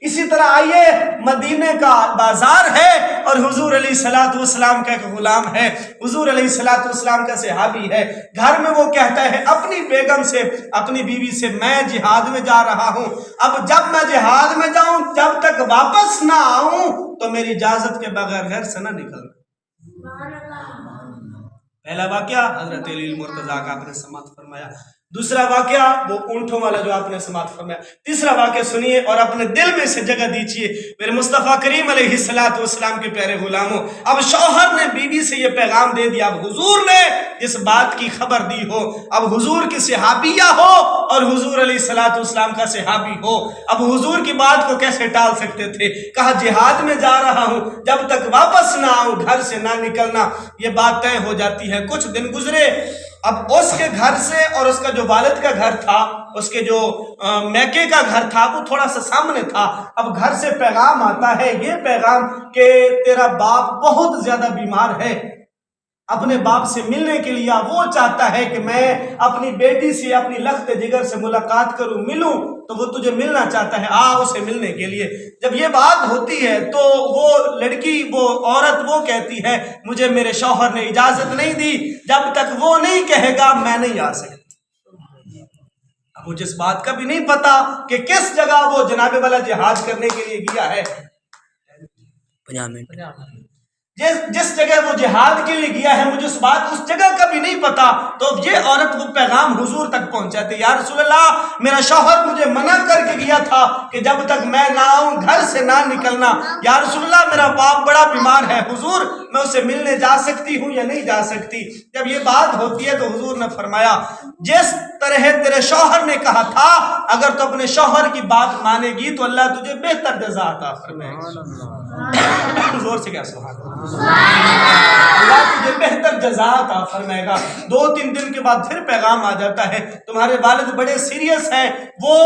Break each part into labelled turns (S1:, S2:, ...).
S1: اسی طرح آئیے مدینے کا بازار ہے اور حضور علیہ الصلوۃ والسلام کا ایک غلام ہے، حضور علیہ الصلوۃ والسلام کا صحابی ہے، گھر میں وہ کہتا ہے اپنی بیگم سے، اپنی بیوی سے، میں جہاد میں جا رہا ہوں، اب جب میں جہاد میں جاؤں جب تک واپس نہ آؤں تو میری اجازت کے بغیر گھر سے نہ نکلنا۔ پہلا واقعہ حضرت علی المرتضیٰ کا آپ نے سماعت فرمایا، دوسرا واقعہ وہ اونٹوں والا جو آپ نے سماعت فرمایا، تیسرا واقعہ سنیے اور اپنے دل میں سے جگہ دیجیے میرے مصطفیٰ کریم علیہ الصلوۃ والسلام کے پیارے غلاموں۔ اب شوہر نے بیوی سے یہ پیغام دے دیا، اب حضور نے اس بات کی خبر دی ہو، اب حضور کی صحابیہ ہو اور حضور علیہ الصلوۃ والسلام کا صحابی ہو، اب حضور کی بات کو کیسے ٹال سکتے تھے؟ کہا جہاد میں جا رہا ہوں، جب تک واپس نہ آؤں گھر سے نہ نکلنا۔ یہ بات طے ہو جاتی ہے، کچھ دن گزرے، اب اس کے گھر سے اور اس کا جو والد کا گھر تھا، اس کے جو میکے کا گھر تھا وہ تھوڑا سا سامنے تھا، اب گھر سے پیغام آتا ہے، یہ پیغام کہ تیرا باپ بہت زیادہ بیمار ہے، اپنے باپ سے ملنے کے لیے وہ چاہتا ہے کہ میں اپنی بیٹی سے، اپنی لخت جگر سے ملاقات کروں، ملوں، تو وہ تجھے ملنا چاہتا ہے، آ اسے ملنے کے لیے۔ جب یہ بات ہوتی ہے تو وہ لڑکی، وہ عورت وہ کہتی ہے مجھے میرے شوہر نے اجازت نہیں دی، جب تک وہ نہیں کہے گا میں نہیں آ سکتی۔ اب مجھے اس بات کا بھی نہیں پتا کہ کس جگہ وہ جناب والا جہاد کرنے کے لیے گیا ہے، جس جگہ وہ جہاد کے لیے گیا ہے مجھے اس جگہ کا بھی نہیں پتا۔ تو یہ عورت وہ پیغام حضور تک پہنچاتی، یا رسول اللہ میرا شوہر مجھے منع کر کے گیا تھا کہ جب تک میں نہ آؤں گھر سے نہ نکلنا، یا رسول اللہ میرا باپ بڑا بیمار ہے، حضور میں اسے ملنے جا سکتی ہوں یا نہیں جا سکتی؟ جب یہ بات ہوتی ہے تو حضور نے فرمایا جس طرح تیرے شوہر نے کہا تھا اگر تو اپنے شوہر کی بات مانے گی تو اللہ تجھے بہتر جزا عطا فرمائے گا۔ زور سے کیا سبحان اللہ، اللہ تجھے بہتر جزا عطا فرمائے گا۔ 2-3 دن کے بعد پھر پیغام آ جاتا ہے تمہارے والد بڑے سیریس ہیں، وہ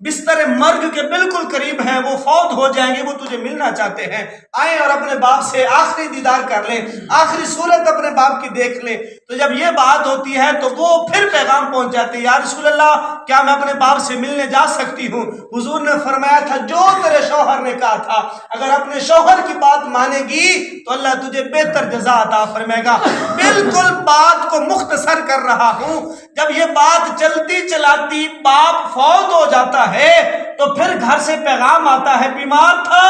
S1: بستر مرگ کے بالکل قریب ہیں، وہ فوت ہو جائیں گے، وہ تجھے ملنا چاہتے ہیں، آئیں اور اپنے باپ سے آخری دیدار کر لیں، آخری صورت اپنے باپ کی دیکھ لیں۔ تو جب یہ بات ہوتی ہے تو وہ پھر پیغام پہنچاتے، یا رسول اللہ کیا میں اپنے باپ سے ملنے جا سکتی ہوں؟ حضور نے فرمایا تھا جو تیرے شوہر نے کہا تھا اگر اپنے شوہر کی بات مانے گی تو اللہ تجھے بہتر جزا عطا فرمائے گا۔ بالکل بات کو مختصر کر رہا ہوں، جب یہ بات چلتی چلاتی باپ فوت ہو جاتا ہے تو پھر گھر سے پیغام آتا ہے بیمار تھا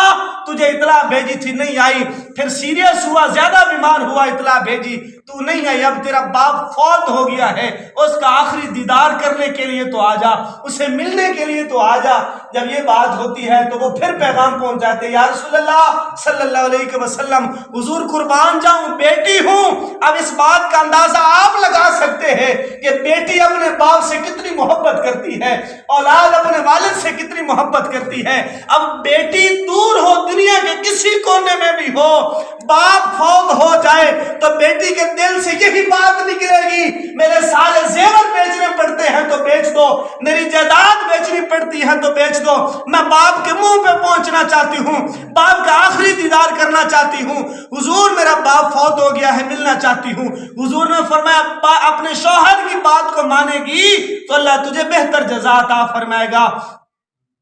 S1: تجھے اطلاع بھیجی تھی نہیں آئی، پھر سیریس ہوا زیادہ بیمار ہوا اطلاع بھیجی تو نہیں آئی، اب تیرا باپ فوت ہو گیا ہے، اس کا آخری دیدار کرنے کے لیے تو آ جا، اسے ملنے کے لیے تو آ جا۔ جب یہ بات ہوتی ہے تو وہ پھر پیغام پہنچاتے، یا رسول اللہ صلی اللہ علیہ وسلم حضور قربان جاؤں بیٹی ہوں۔ اب اس بات کا اندازہ آپ لگا سکتے ہیں کہ بیٹی اپنے باپ سے کتنی محبت کرتی ہے، اولاد اپنے والد سے کتنی محبت کرتی ہے۔ اب بیٹی دور ہو، دنیا کے کسی کونے میں بھی ہو، باپ فوت ہو جائے تو بیٹی کے دل سے یہی بات نکلے گی میرے سارے زیور بیچنے پڑتے ہیں تو بیچ دو، میری جائیداد بیچنی پڑتی ہے تو بیچ دو، میں باپ کے منہ پہ پہنچنا چاہتی ہوں، باپ کا آخری دیدار کرنا چاہتی ہوں، حضور میرا باپ فوت ہو گیا ہے ملنا چاہتی ہوں۔ حضور نے فرمایا اپنے شوہر کی بات کو مانے گی تو اللہ تجھے بہتر جزا عطا فرمائے گا۔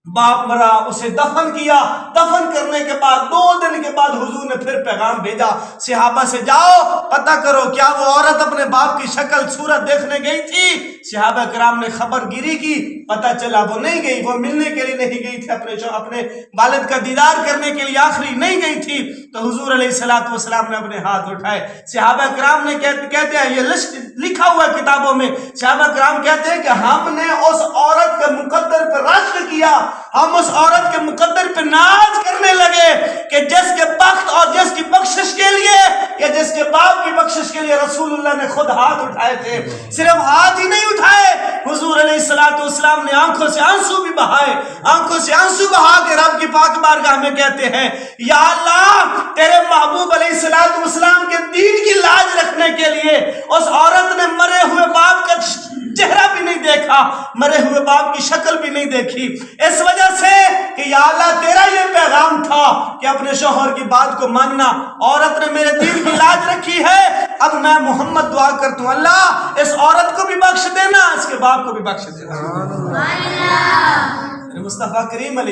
S1: باپ مرا، اسے دفن کیا، دفن کرنے کے بعد 2 دن کے بعد حضور نے پھر پیغام بھیجا صحابہ سے جاؤ پتہ کرو کیا وہ عورت اپنے باپ کی شکل صورت دیکھنے گئی تھی؟ صحابہ کرام نے خبر گیری کی، پتہ چلا وہ نہیں گئی، وہ ملنے کے لیے نہیں گئی تھی، اپنے والد کا دیدار کرنے کے لیے آخری نہیں گئی تھی۔ تو حضور علیہ الصلوۃ والسلام نے اپنے ہاتھ اٹھائے، صحابہ کرام نے کہتے ہیں یہ لسٹ لکھا ہوا کتابوں میں، صحابہ کرام کہتے ہیں کہ ہم نے اس عورت کے مقدر پر رشک کیا، ہم اس عورت کے مقدر پہ ناز کرنے لگے کہ جس کے بخت اور جس کی بخشش کے لیے یا جس کے باپ کی بخشش کے لیے رسول اللہ نے خود ہاتھ اٹھائے تھے، صرف ہاتھ ہی نہیں اٹھائے، حضور علیہ الصلوۃ والسلام نے آنکھوں سے آنسو بھی بہائے، آنکھوں سے آنسو بہا کے رب کی پاک بارگاہ میں کہتے ہیں یا اللہ تیرے محبوب علیہ الصلوۃ والسلام کے دین کی لاج رکھنے کے لیے اس عورت نے مرے ہوئے باپ کا چہرہ بھی نہیں دیکھا، مرے ہوئے باپ کی شکل بھی نہیں دیکھی، اس وجہ سے کہ یا اللہ تیرا یہ پیغام تھا کہ اپنے شوہر کی بات کو ماننا، عورت نے میرے دین کی لاج رکھی ہے، اب میں محمد دعا کرتا ہوں اللہ اس عورت کو بھی بخش دینا، اس کے باپ کو بھی بخش دینا۔ مصطفیٰ کریم علیہ